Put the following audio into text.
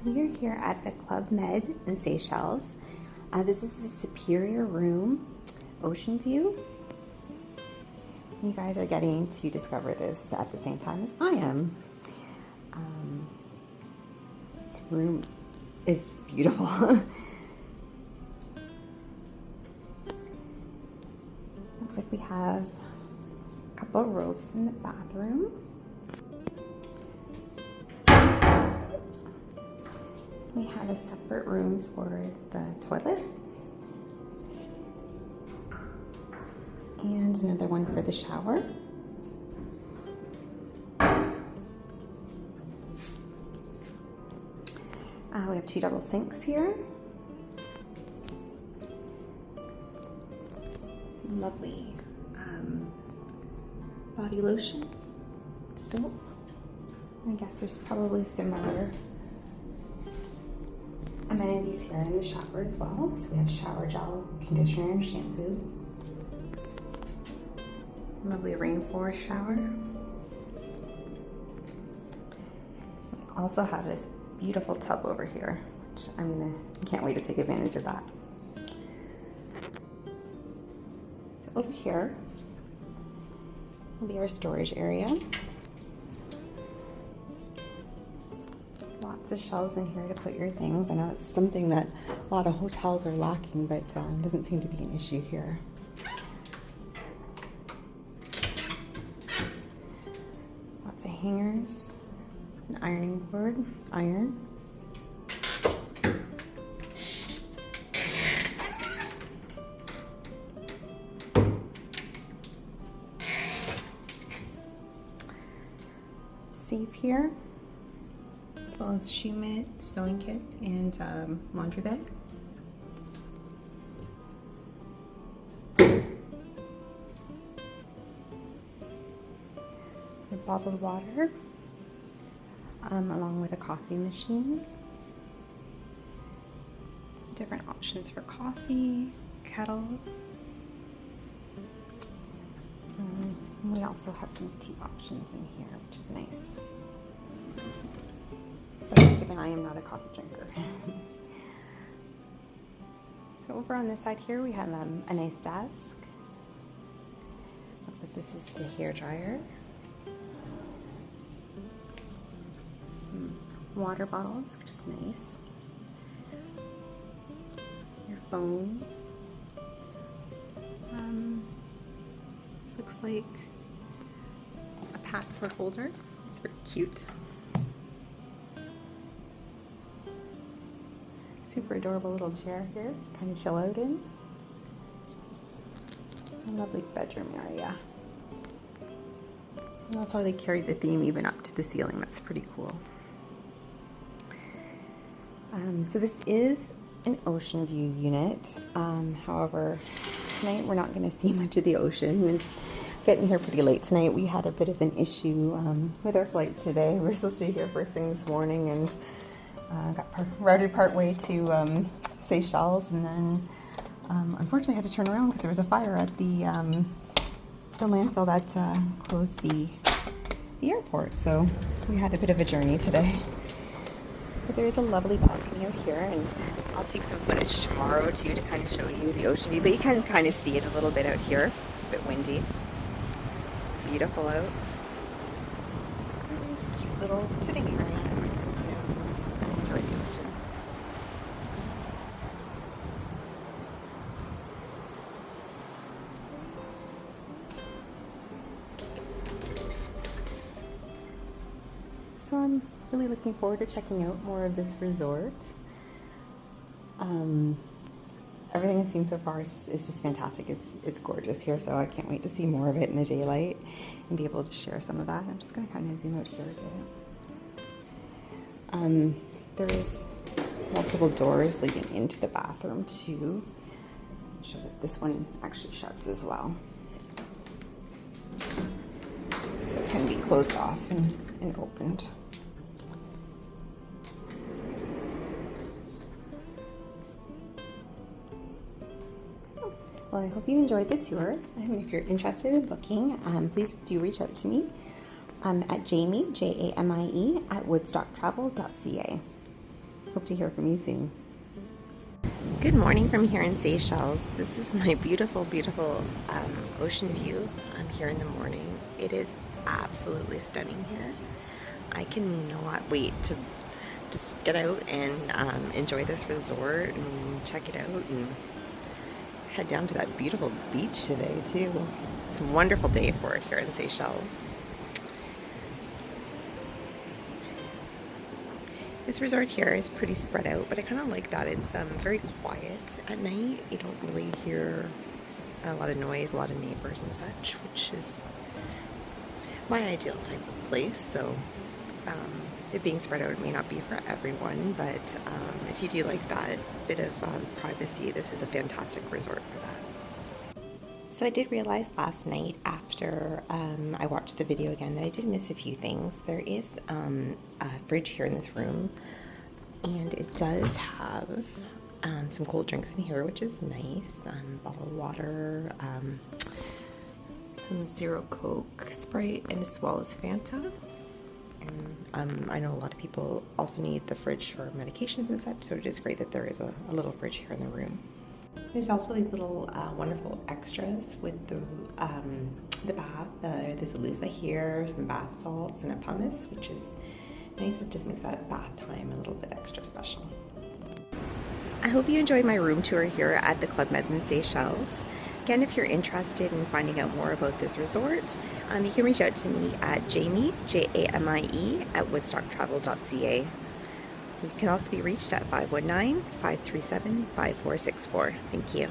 we are here at the Club Med in Seychelles. This is a superior room, Oceanview. You guys are getting to discover this at the same time as I am. This room is beautiful. Looks like we have a couple of robes in the bathroom. We have a separate room for the toilet. And another one for the shower. We have 2 double sinks here. Some lovely body lotion, soap. I guess there's probably similar amenities here in the shower as well. So we have shower gel, conditioner, and shampoo. Lovely rainforest shower. We also have this beautiful tub over here, which I can't wait to take advantage of that. So over here will be our storage area. Lots of shelves in here to put your things. I know it's something that a lot of hotels are lacking, but doesn't seem to be an issue here. Lots of hangers, an ironing board, iron. Safe here, as well as shoe mitt, sewing kit, and laundry bag. A bottled water, along with a coffee machine. Different options for coffee, kettle. We also have some tea options in here, which is nice. Especially given I am not a coffee drinker. So over on this side here, we have a nice desk. Looks like this is the hair dryer. Some water bottles, which is nice. Your phone. This looks like a passport holder. It's very cute. Super adorable little chair here, kind of chill out in. A lovely bedroom area. I love how they carried the theme even up to the ceiling. That's pretty cool. So this is an Oceanview unit. However, tonight we're not going to see much of the ocean. And getting here pretty late tonight, we had a bit of an issue with our flights today. We were supposed to be here first thing this morning and got routed part way to Seychelles, and then unfortunately had to turn around because there was a fire at the landfill that closed the airport. So we had a bit of a journey today. But there is a lovely balcony out here, and I'll take some footage tomorrow too to kind of show you the ocean view, but you can kind of see it a little bit out here. It's a bit windy. It's beautiful out. It's a cute little sitting area. So you can sit out and enjoy the ocean. So I'm really looking forward to checking out more of this resort. Everything I've seen so far is just fantastic. It's gorgeous here, so I can't wait to see more of it in the daylight and be able to share some of that. I'm just going to kind of zoom out here a bit. There is multiple doors leading into the bathroom too. I'll show that this one actually shuts as well. So it can be closed off and opened. Well, I hope you enjoyed the tour, and if you're interested in booking, please do reach out to me at Jamie, Jamie, @woodstocktravel.ca. hope to hear from you soon. Good morning from here in Seychelles. This is my beautiful, beautiful ocean view here in the morning. It is absolutely stunning here. I cannot wait to just get out and enjoy this resort and check it out and head down to that beautiful beach today too. It's a wonderful day for it here in Seychelles. This resort here is pretty spread out, but I kind of like that. It's very quiet at night. You don't really hear a lot of noise, a lot of neighbors and such, which is my ideal type of place. So it being spread out may not be for everyone, but if you do like that bit of privacy, this is a fantastic resort for that. So I did realize last night after I watched the video again that I did miss a few things. There is a fridge here in this room, and it does have some cold drinks in here, which is nice. Bottled water, some Zero Coke, Sprite, and as well as Fanta. And I know a lot of people also need the fridge for medications and such, so it is great that there is a little fridge here in the room. There's also these little wonderful extras with the bath. There's a loofah here, some bath salts, and a pumice, which is nice. It just makes that bath time a little bit extra special. I hope you enjoyed my room tour here at the Club Med in Seychelles. Again, if you're interested in finding out more about this resort, you can reach out to me at Jamie, Jamie, at woodstocktravel.ca. You can also be reached at 519-537-5464. Thank you.